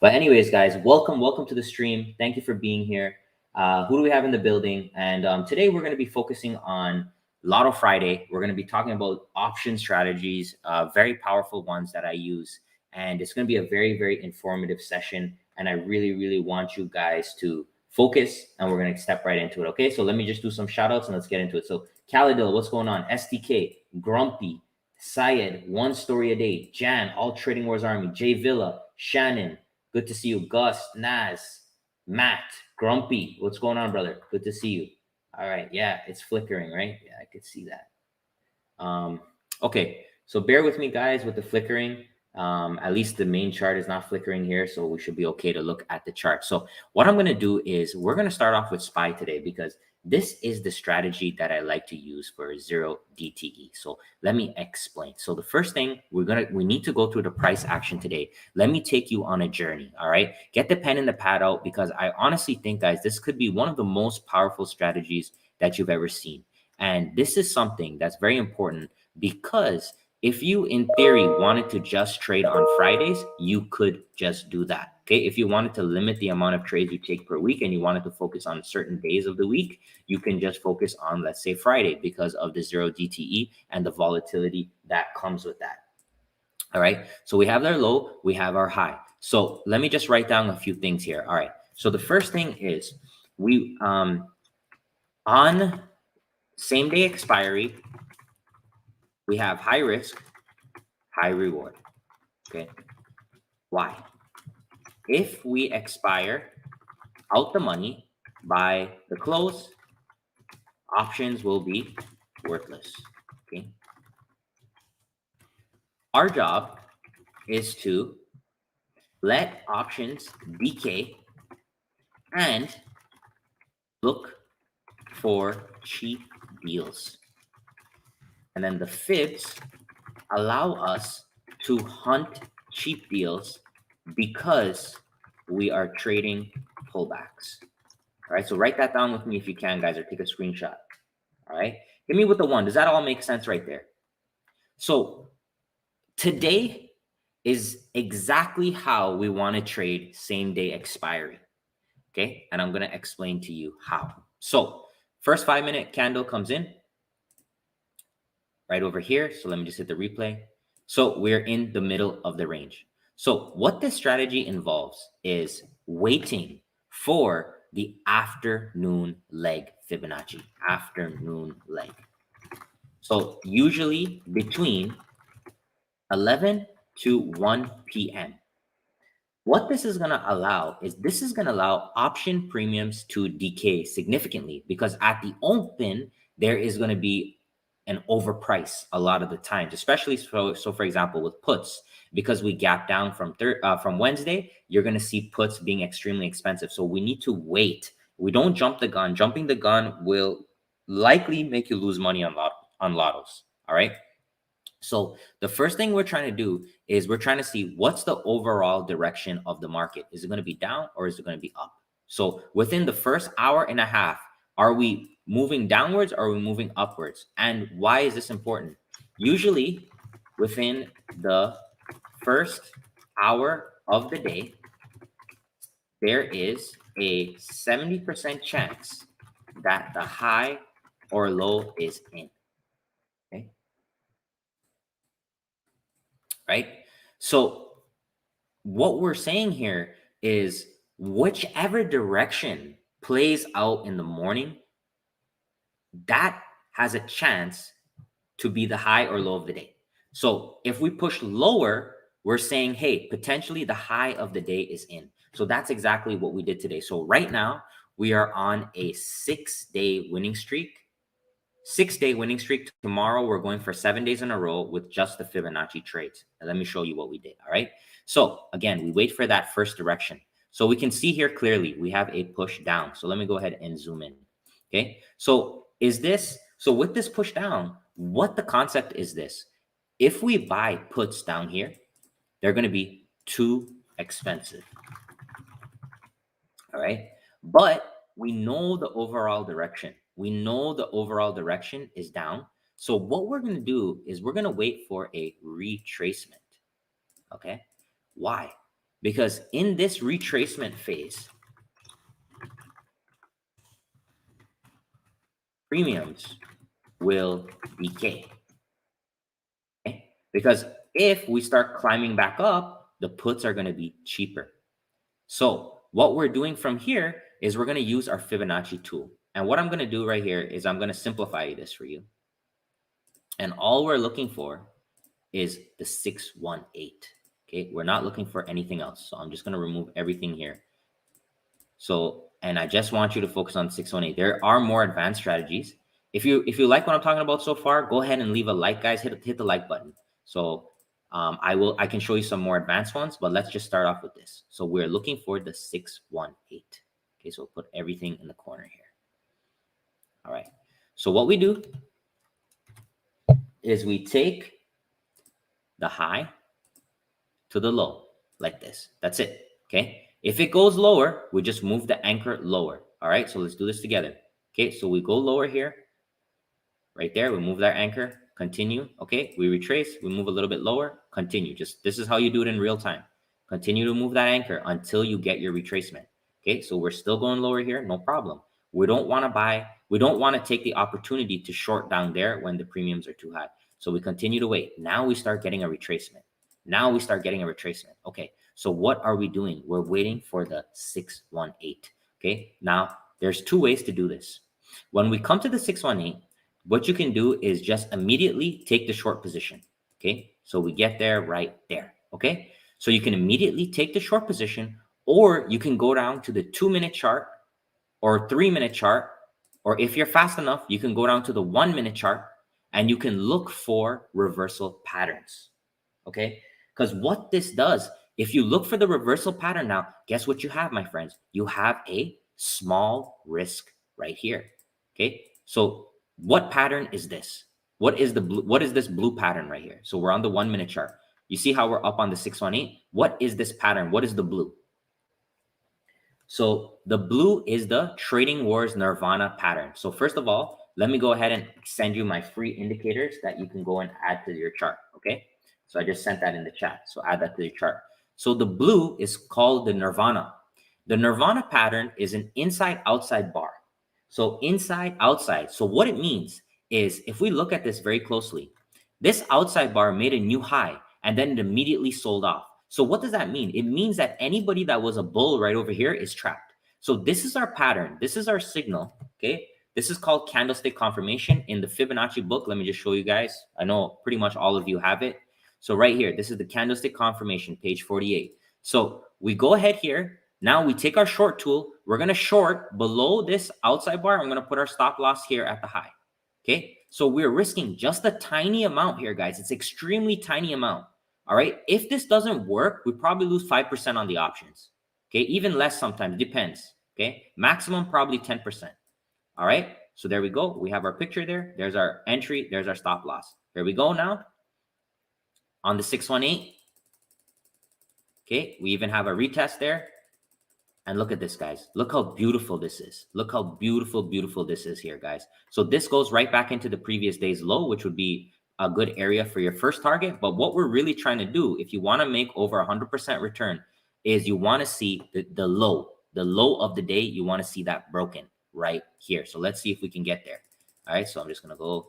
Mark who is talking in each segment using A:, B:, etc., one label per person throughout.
A: But anyways, guys, welcome to the stream. Thank you for being here. Who do we have in the building? And today we're going to be focusing on Lotto Friday. We're going to be talking about option strategies, very powerful ones that I use. And it's going to be a very informative session. And I really want you guys to focus, and we're going to step right into it. Okay, so let me just do some shout outs and let's get into it. So Khalidil, what's going on? STK, Grumpy, Syed, One Story a Day, Jan, All Trading Wars Army, Jay Villa, Shannon, good to see you, Gus, Naz, Matt, Grumpy, what's going on, brother? Good to see you. All right, yeah, it's flickering, right? Yeah, I could see that. Okay, so bear with me, guys, with the flickering. At least the main chart is not flickering here, so we should be okay to look at the chart. So what I'm going to do is we're going to start off with SPY today, because this is the strategy that I like to use for 0 DTE. So let me explain. So the first thing we need to go through the price action today. Let me take you on a journey. All right, get the pen and the pad out, because I honestly think, guys, this could be one of the most powerful strategies that you've ever seen. And this is something that's very important, because if you, in theory, wanted to just trade on Fridays, you could just do that. Okay, if you wanted to limit the amount of trades you take per week and you wanted to focus on certain days of the week, you can just focus on, let's say, Friday, because of the 0 DTE and the volatility that comes with that. All right, so we have our low, we have our high. So let me just write down a few things here. All right, so the first thing is we on same day expiry, we have high risk, high reward. Okay, why? If we expire out the money by the close, options will be worthless. Okay, our job is to let options decay and look for cheap deals. And then the fibs allow us to hunt cheap deals, because we are trading pullbacks. All right, so write that down with me if you can, guys, or take a screenshot. All right, hit me with the 1. Does that all make sense right there? So today is exactly how we want to trade same day expiry. Okay, and I'm going to explain to you how. So first 5-minute candle comes in right over here. So let me just hit the replay. So we're in the middle of the range. So what this strategy involves is waiting for the afternoon leg Fibonacci, afternoon leg. So usually between 11 to 1 p.m. What this is going to allow is this is going to allow option premiums to decay significantly, because at the open, there is going to be an overprice a lot of the times, especially so for example, with puts, because we gap down from Wednesday, you're going to see puts being extremely expensive. So we need to wait. We don't jump the gun. Jumping the gun will likely make you lose money on lottos. All right. So the first thing we're trying to do is we're trying to see what's the overall direction of the market. Is it going to be down or is it going to be up? So within the first hour and a half, are we moving downwards or are we moving upwards? And why is this important? Usually within the first hour of the day, there is a 70% chance that the high or low is in. Okay. Right? So what we're saying here is whichever direction plays out in the morning, that has a chance to be the high or low of the day. So if we push lower, we're saying, hey, potentially the high of the day is in. So that's exactly what we did today. So right now we are on a 6-day winning streak. 6-day winning streak. Tomorrow we're going for 7 days in a row with just the Fibonacci trades. And let me show you what we did. All right. So again, we wait for that first direction. So we can see here clearly we have a push down. So let me go ahead and zoom in. Okay. So with this push down, what the concept is this? If we buy puts down here, they're going to be too expensive. All right. But we know the overall direction. We know the overall direction is down. So what we're going to do is we're going to wait for a retracement. Okay. Why? Because in this retracement phase, premiums will decay. Okay? Because if we start climbing back up, the puts are going to be cheaper. So what we're doing from here is we're going to use our Fibonacci tool. And what I'm going to do right here is I'm going to simplify this for you. And all we're looking for is the 618. Okay, we're not looking for anything else. So I'm just going to remove everything here. So, and I just want you to focus on 618. There are more advanced strategies. If you like what I'm talking about so far, go ahead and leave a like, guys. Hit the like button. So I can show you some more advanced ones, but let's just start off with this. So we're looking for the 618. Okay, so we'll put everything in the corner here. All right. So what we do is we take the high to the low like this. That's it. Okay. If it goes lower, we just move the anchor lower. All right. So let's do this together. Okay. So we go lower here. Right there. We move that anchor. Continue. Okay. We retrace. We move a little bit lower. Continue. Just this is how you do it in real time. Continue to move that anchor until you get your retracement. Okay. So we're still going lower here. No problem. We don't want to buy. We don't want to take the opportunity to short down there when the premiums are too high. So we continue to wait. Now we start getting a retracement. Now we start getting a retracement. Okay. So what are we doing? We're waiting for the 618. Okay. Now there's two ways to do this. When we come to the 618, what you can do is just immediately take the short position. Okay. So we get there right there. Okay. So you can immediately take the short position, or you can go down to the 2-minute chart or 3-minute chart. Or if you're fast enough, you can go down to the 1-minute chart and you can look for reversal patterns. Okay. Because what this does, if you look for the reversal pattern now, guess what you have, my friends? You have a small risk right here. Okay. So what pattern is this? What is this blue pattern right here? So we're on the 1-minute chart. You see how we're up on the 618? What is this pattern? What is the blue? So the blue is the Trading Wars Nirvana pattern. So first of all, let me go ahead and send you my free indicators that you can go and add to your chart. Okay. So I just sent that in the chat. So add that to your chart. So the blue is called the Nirvana. The Nirvana pattern is an inside-outside bar. So inside, outside. So what it means is, if we look at this very closely, this outside bar made a new high and then it immediately sold off. So what does that mean? It means that anybody that was a bull right over here is trapped. So this is our pattern. This is our signal. Okay. This is called candlestick confirmation in the Fibonacci book. Let me just show you guys. I know pretty much all of you have it. So right here, this is the candlestick confirmation, page 48. So we go ahead here. Now we take our short tool. We're going to short below this outside bar. I'm going to put our stop loss here at the high. Okay. So we're risking just a tiny amount here, guys. It's extremely tiny amount. All right. If this doesn't work, we probably lose 5% on the options. Okay. Even less sometimes. Depends. Okay. Maximum probably 10%. All right. So there we go. We have our picture there. There's our entry. There's our stop loss. Here we go now on the 618. Okay. We even have a retest there. And look at this, guys. Look how beautiful this is. Look how beautiful, beautiful this is here, guys. So this goes right back into the previous day's low, which would be a good area for your first target. But what we're really trying to do, if you want to make over 100% return, is you want to see the low of the day. You want to see that broken right here. So let's see if we can get there. All right. So I'm just going to go.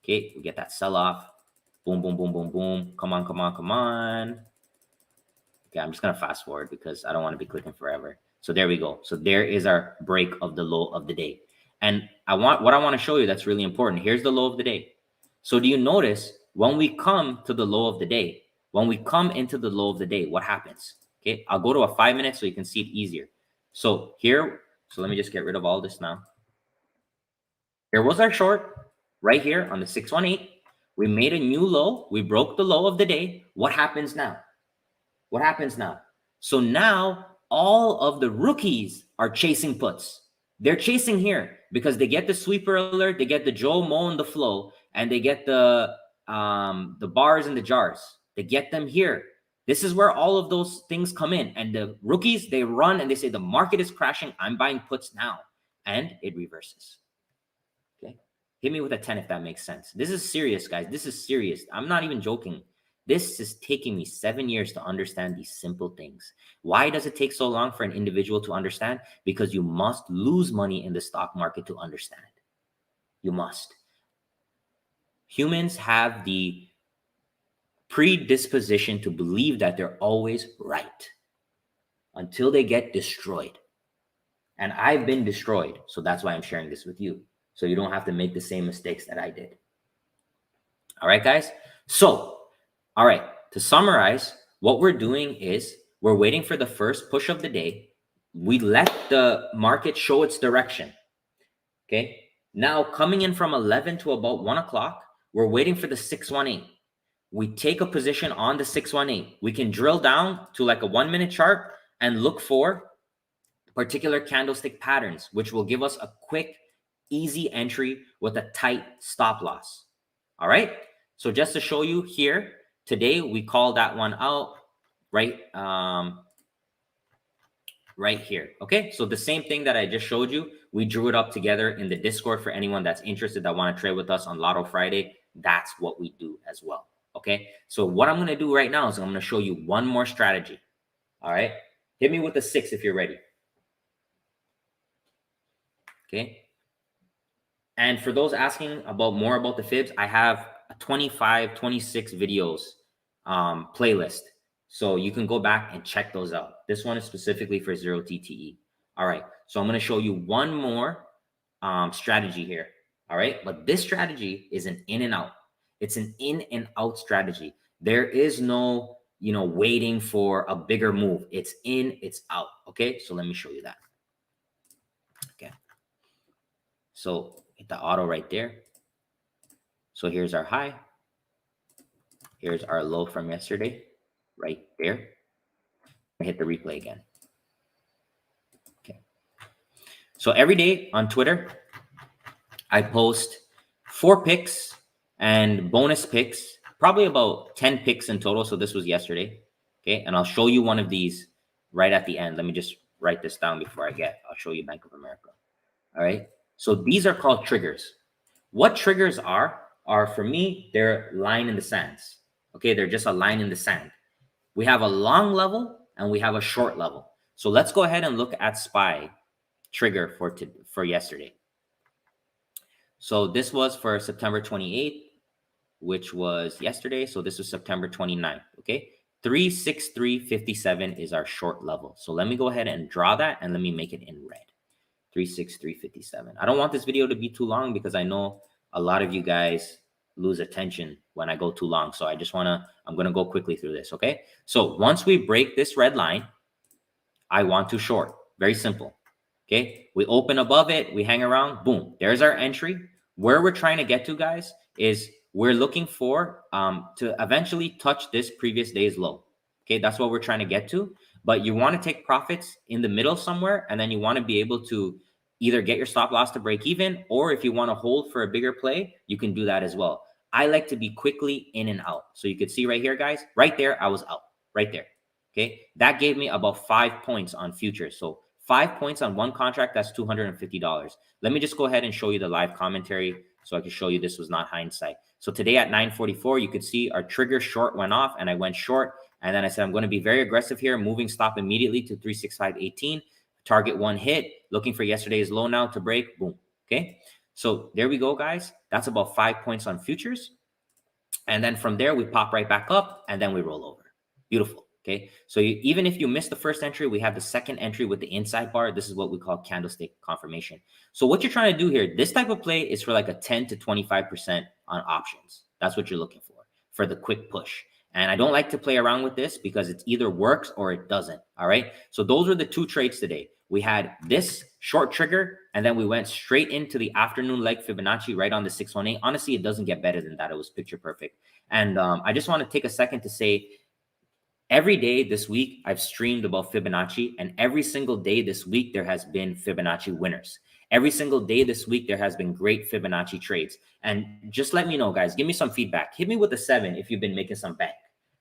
A: Okay. We get that sell off. Boom, boom, boom, boom, boom. Come on, come on, come on. Okay, I'm just going to fast forward because I don't want to be clicking forever. So there we go. So there is our break of the low of the day. And what I want to show you that's really important. Here's the low of the day. So do you notice when we come to the low of the day, when we come into the low of the day, what happens? Okay, I'll go to a 5-minute so you can see it easier. So here, so let me just get rid of all this now. Here was our short right here on the 618. We made a new low. We broke the low of the day. What happens now? What happens now? So now all of the rookies are chasing puts. They're chasing here because they get the sweeper alert, they get the Joe Mo and the flow, and they get the bars and the jars. They get them here. This is where all of those things come in. And the rookies, they run and they say, the market is crashing. I'm buying puts now. And it reverses. Okay. Hit me with a 10 if that makes sense. This is serious, guys. This is serious. I'm not even joking. This is taking me 7 years to understand these simple things. Why does it take so long for an individual to understand? Because you must lose money in the stock market to understand. You must. Humans have the predisposition to believe that they're always right until they get destroyed. And I've been destroyed. So that's why I'm sharing this with you. So you don't have to make the same mistakes that I did. All right, guys. So, all right, to summarize, what we're doing is we're waiting for the first push of the day. We let the market show its direction. Okay. Now coming in from 11 to about 1 o'clock, we're waiting for the 618. We take a position on the 618. We can drill down to like a 1 minute chart and look for particular candlestick patterns, which will give us a quick, easy entry with a tight stop loss. All right. So just to show you here, today we call that one out right here. Okay. So the same thing that I just showed you, we drew it up together in the Discord for anyone that's interested that want to trade with us on Lotto Friday. That's what we do as well. Okay. So what I'm going to do right now is I'm going to show you one more strategy. All right. Hit me with a 6 if you're ready. Okay. And for those asking about more about the fibs, I have a 25, 26 videos playlist. So you can go back and check those out. This one is specifically for 0 TTE. All right. So I'm going to show you one more strategy here. All right. But this strategy is an in and out. It's an in and out strategy. There is no, waiting for a bigger move. It's in, it's out. Okay. So let me show you that. Okay. So hit the auto right there. So here's our high. Here's our low from yesterday, right there. I hit the replay again. Okay. So every day on Twitter, I post 4 picks and bonus picks, probably about 10 picks in total. So this was yesterday. Okay. And I'll show you one of these right at the end. Let me just write this down before I'll show you Bank of America. All right. So these are called triggers. What triggers are for me, they're line in the sands. Okay. They're just a line in the sand. We have a long level and we have a short level. So let's go ahead and look at SPY trigger for yesterday. So this was for September 28th, which was yesterday. So this was September 29th. Okay. 363.57 is our short level. So let me go ahead and draw that and let me make it in red. 363.57. I don't want this video to be too long because I know a lot of you guys lose attention when I go too long. So I'm going to go quickly through this. Okay. So once we break this red line, I want to short. Very simple. Okay. We open above it. We hang around. Boom. There's our entry. Where we're trying to get to, guys, is we're looking for to eventually touch this previous day's low. Okay. That's what we're trying to get to. But you want to take profits in the middle somewhere, and then you want to be able to either get your stop loss to break even, or if you want to hold for a bigger play, you can do that as well. I like to be quickly in and out. So you can see right here, guys, right there, I was out right there. Okay. That gave me about 5 points on futures. So 5 points on one contract, that's $250. Let me just go ahead and show you the live commentary so I can show you this was not hindsight. So today at 9:44, you could see our trigger short went off and I went short. And then I said, I'm going to be very aggressive here, moving stop immediately to 365.18. Target one hit, looking for yesterday's low now to break. Boom. Okay. So there we go, guys. That's about 5 points on futures. And then from there, we pop right back up and then we roll over. Beautiful. Okay. So even if you missed the first entry, we have the second entry with the inside bar. This is what we call candlestick confirmation. So what you're trying to do here, this type of play is for like a 10 to 25% on options. That's what you're looking for the quick push. And I don't like to play around with this because it either works or it doesn't. All right. So those are the 2 trades today. We had this short trigger and then we went straight into the afternoon leg Fibonacci right on the 618. Honestly, it doesn't get better than that. It was picture perfect. And I just want to take a second to say every day this week, I've streamed about Fibonacci, and every single day this week, there has been Fibonacci winners. Every single day this week, there has been great Fibonacci trades. And just let me know, guys, give me some feedback. Hit me with a 7 if you've been making some bank.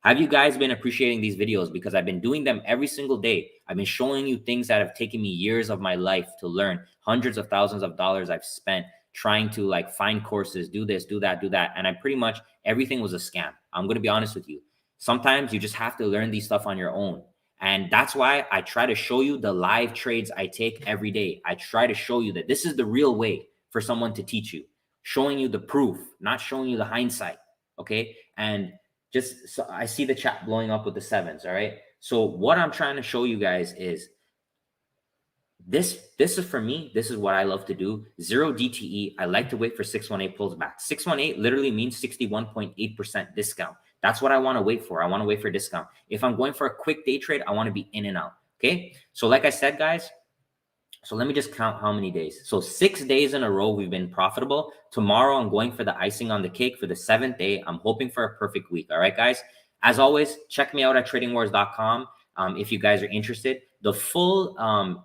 A: Have you guys been appreciating these videos? Because I've been doing them every single day. I've been showing you things that have taken me years of my life to learn. Hundreds of thousands of dollars I've spent trying to find courses, do this, do that, do that. And I pretty much, everything was a scam. I'm going to be honest with you. Sometimes you just have to learn these stuff on your own. And that's why I try to show you the live trades I take every day. I try to show you that this is the real way for someone to teach you, showing you the proof, not showing you the hindsight. Okay. And just, so I see the chat blowing up with the sevens. All right. So what I'm trying to show you guys is this is for me. This is what I love to do. 0 DTE. I like to wait for 618 pulls back. 618 literally means 61.8% discount. That's what I want to wait for. I want to wait for discount. If I'm going for a quick day trade, I want to be in and out. Okay. So like I said, guys, so let me just count how many days. So 6 days in a row, we've been profitable. Tomorrow, I'm going for the icing on the cake for the 7th day. I'm hoping for a perfect week. All right, guys. As always, check me out at tradingwars.com. If you guys are interested. The full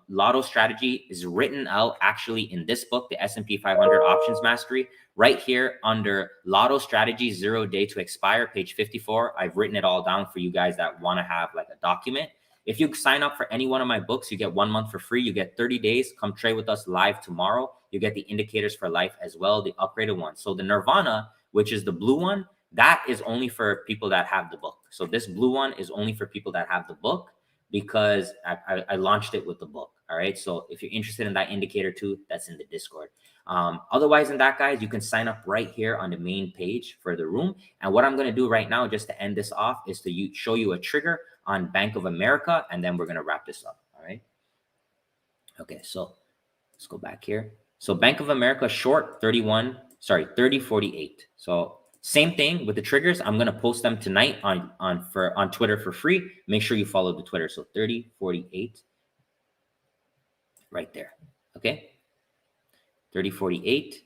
A: lotto strategy is written out actually in this book, the S&P 500 Options Mastery, right here under Lotto Strategy 0 Day to Expire, page 54. I've written it all down for you guys that want to have like a document. If you sign up for any one of my books, you get 1 month for free. You get 30 days. Come trade with us live tomorrow. You get the indicators for life as well, the upgraded one. So the Nirvana, which is the blue one, that is only for people that have the book. So this blue one is only for people that have the book, because I launched it with the book. All right. So if you're interested in that indicator too, that's in the Discord. Otherwise than that, guys, you can sign up right here on the main page for the room. And what I'm going to do right now, just to end this off, is to show you a trigger on Bank of America, and then we're going to wrap this up. All right. Okay. So let's go back here. So Bank of America short 3048. So same thing with the triggers. I'm going to post them tonight on Twitter for free. Make sure you follow the Twitter. So 3048 right there. Okay. 3048.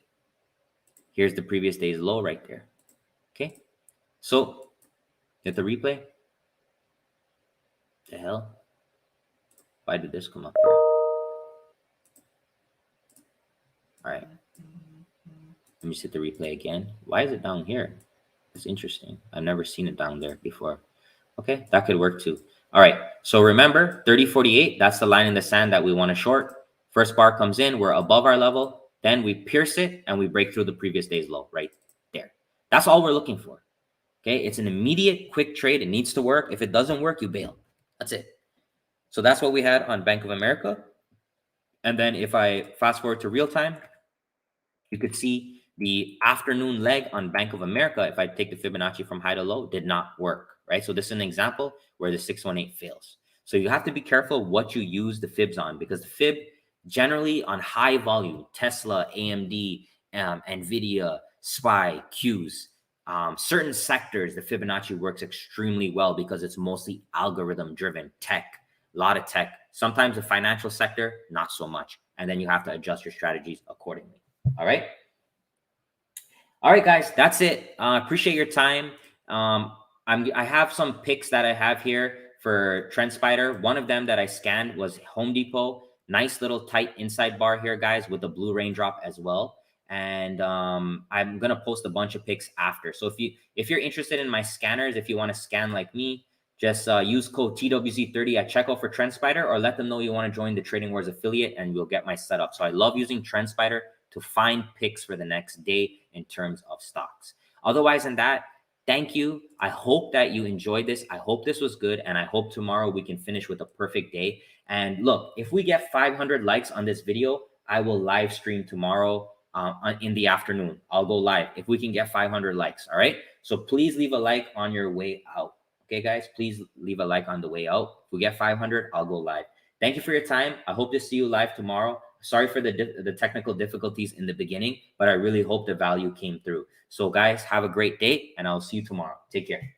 A: Here's the previous day's low right there. Okay. So get the replay. The hell? Why did this come up here? All right. Let me set the replay again. Why is it down here? It's interesting. I've never seen it down there before. Okay, that could work too. All right. So remember, 3048, that's the line in the sand that we want to short. First bar comes in, we're above our level. Then we pierce it and we break through the previous day's low right there. That's all we're looking for. Okay, it's an immediate quick trade. It needs to work. If it doesn't work, you bail. That's it. So that's what we had on Bank of America. And then if I fast forward to real time, you could see the afternoon leg on Bank of America, if I take the Fibonacci from high to low, did not work, right? So this is an example where the 618 fails. So you have to be careful what you use the fibs on, because the fib generally on high volume, Tesla, AMD, NVIDIA, SPY, Qs, certain sectors, the Fibonacci works extremely well because it's mostly algorithm driven, tech, a lot of tech. Sometimes the financial sector, not so much. And then you have to adjust your strategies accordingly. All right. All right, guys, that's it. Appreciate your time. I have some picks that I have here for Trendspider. One of them that I scanned was Home Depot. Nice little tight inside bar here, guys, with the blue raindrop as well. And I'm gonna post a bunch of picks after. So if you're interested in my scanners, if you want to scan like me, just use code TWZ30 at checkout for Trendspider, or let them know you want to join the Trading Wars affiliate, and you'll get my setup. So I love using Trendspider to find picks for the next day in terms of stocks. Otherwise than that, thank you. I hope that you enjoyed this. I hope this was good. And I hope tomorrow we can finish with a perfect day. And look, if we get 500 likes on this video, I will live stream tomorrow in the afternoon. I'll go live if we can get 500 likes. All right. So please leave a like on your way out. Okay, guys, please leave a like on the way out. If we get 500, I'll go live. Thank you for your time. I hope to see you live tomorrow. Sorry for the technical difficulties in the beginning, but I really hope the value came through. So guys, have a great day, and I'll see you tomorrow. Take care.